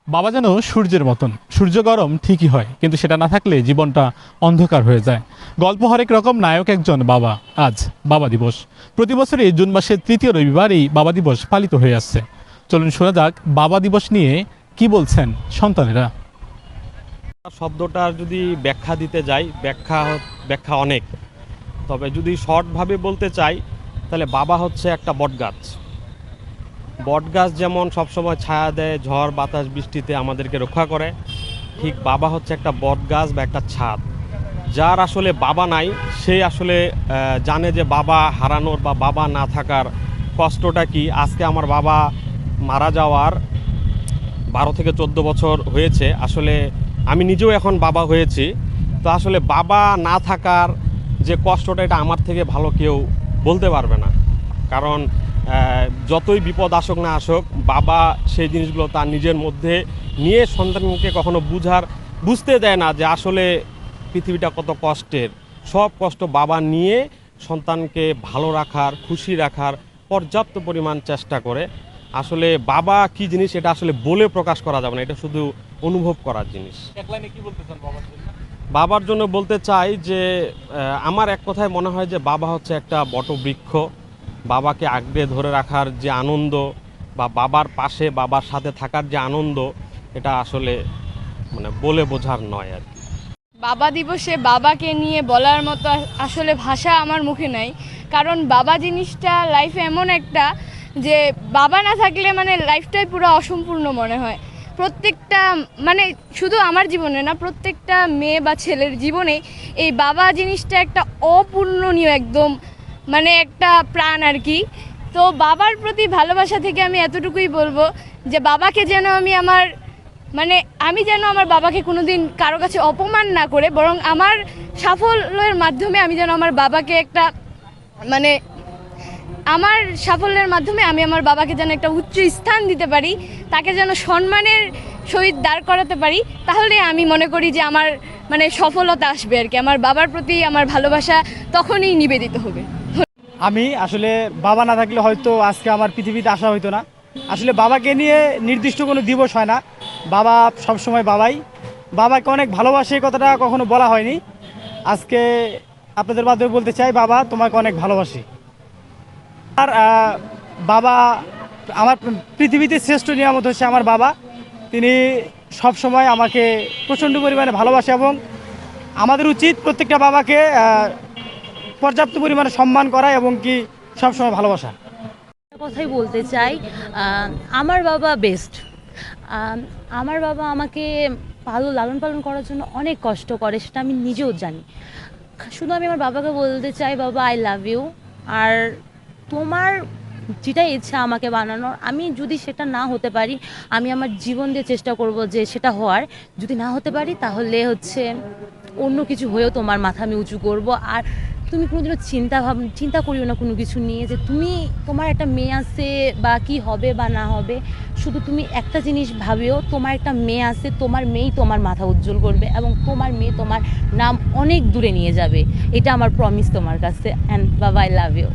বাবা যেন সূর্যের মতন, সূর্য গরম ঠিকই হয়, কিন্তু সেটা না থাকলে জীবনটা অন্ধকার হয়ে যায়। গল্প হরেক রকম নায়ক একজন বাবা। আজ বাবা দিবস। প্রতি বছরই জুন মাসের তৃতীয় রবিবার এই বাবা দিবস পালিত হয়ে আসছে। চলুন শোনা যাক বাবা দিবস নিয়ে কি বলছেন সন্তানেরা। শব্দটার যদি ব্যাখ্যা দিতে যাই, ব্যাখ্যা অনেক। তবে যদি শর্টভাবে বলতে চাই, তাহলে বাবা হচ্ছে একটা বটগাছ। বটগাছ যেমন সবসময় ছায়া দেয়, ঝড় বাতাস বৃষ্টিতে আমাদেরকে রক্ষা করে, ঠিক বাবা হচ্ছে একটা বটগাছ বা একটা ছাদ। যার আসলে বাবা নাই, সে আসলে জানে যে বাবা হারানোর বা বাবা না থাকার কষ্টটা কি। আজকে আমার বাবা মারা যাওয়ার 12 থেকে 14 বছর হয়েছে। আসলে আমি নিজেও এখন বাবা হয়েছি। তো আসলে বাবা না থাকার যে কষ্টটা, এটা আমার থেকে ভালো কেউ বলতে পারবে না। কারণ যতই বিপদ আসুক না আসুক, বাবা সেই জিনিসগুলো তার নিজের মধ্যে নিয়ে সন্তানকে কখনো বুঝতে দেয় না যে আসলে পৃথিবীটা কত কষ্টের। সব কষ্ট বাবা নিয়ে সন্তানকে ভালো রাখার, খুশি রাখার পর্যাপ্ত পরিমাণ চেষ্টা করে। আসলে বাবা কি জিনিস, এটা আসলে বলে প্রকাশ করা যাবে না, এটা শুধু অনুভব করার জিনিস। বাবার জন্য বলতে চাই যে আমার এক কথায় মনে হয় যে বাবা হচ্ছে একটা বটবৃক্ষ। বাবাকে আঁকড়ে ধরে রাখার যে আনন্দ, বা বাবার পাশে বাবার সাথে থাকার যে আনন্দ, এটা আসলে বলে বোঝার নয় আর কি। বাবা দিবসে বাবাকে নিয়ে বলার মতো আসলে ভাষা আমার মুখে নাই। কারণ বাবা জিনিসটা লাইফে এমন একটা, যে বাবা না থাকলে লাইফটাই পুরো অসম্পূর্ণ মনে হয়। প্রত্যেকটা শুধু আমার জীবনে না, প্রত্যেকটা মেয়ে বা ছেলের জীবনে এই বাবা জিনিসটা একটা অপূর্ণনীয় একদম, একটা প্রাণ আর কি। তো বাবার প্রতি ভালোবাসা থেকে আমি এতটুকুই বলবো যে বাবাকে যেন আমি যেন আমার বাবাকে কোনোদিন কারো কাছে অপমান না করে, বরং আমার সাফল্যের মাধ্যমে আমি যেন আমার বাবাকে একটা আমার সাফল্যের মাধ্যমে আমি আমার বাবাকে যেন একটা উচ্চ স্থান দিতে পারি, তাকে যেন সম্মানের সহিত দাঁড় করাতে পারি। তাহলে আমি মনে করি যে আমার সফলতা আসবে আর কি। আমার বাবার প্রতি আমার ভালোবাসা তখনই নিবেদিত হবে। আমি আসলে বাবা না থাকলে হয়তো আজকে আমার পৃথিবীতে আসা হইতো না। আসলে বাবাকে নিয়ে নির্দিষ্ট কোনো দিবস হয় না, বাবা সবসময় বাবাই। বাবাকে অনেক ভালোবাসে, কথাটা কখনো বলা হয়নি। আজকে আপনাদের মাধ্যমে বলতে চাই, বাবা তোমাকে অনেক ভালোবাসি। আর বাবা আমার পৃথিবীতে শ্রেষ্ঠ নিয়ামত হচ্ছে আমার বাবা। তিনি সবসময় আমাকে প্রচণ্ড পরিমাণে ভালোবাসে এবং আমাদের উচিত প্রত্যেকটা বাবাকে পর্যাপ্ত পরিমাণে সম্মান করা এবং কি সবসময় ভালোবাসা। কথাই বলতে চাই, আমার বাবা বেস্ট। আমার বাবা আমাকে ভালো লালন পালন করার জন্য অনেক কষ্ট করে, সেটা আমি নিজেও জানি। শুধু আমি আমার বাবাকে বলতে চাই, বাবা আই লাভ ইউ। আর তোমার যেটা ইচ্ছা আমাকে বানানোর, আমি যদি সেটা না হতে পারি, আমি আমার জীবন দিয়ে চেষ্টা করব যে সেটা হওয়ার। যদি না হতে পারি তাহলে অন্য কিছু হয়েও তোমার মাথা আমি উঁচু করব। আর তুমি কোনোদিনও চিন্তা করিও না কোনো কিছু নিয়ে, যে তোমার একটা মেয়ে আছে বা কি হবে বা না হবে। শুধু তুমি একটা জিনিস ভাবিও, তোমার একটা মেয়ে আছে, তোমার মেয়েই তোমার মাথা উজ্জ্বল করবে এবং তোমার মেয়ে তোমার নাম অনেক দূরে নিয়ে যাবে। এটা আমার প্রমিস তোমার কাছে। অ্যান্ড বাবা আই লাভ ইউ।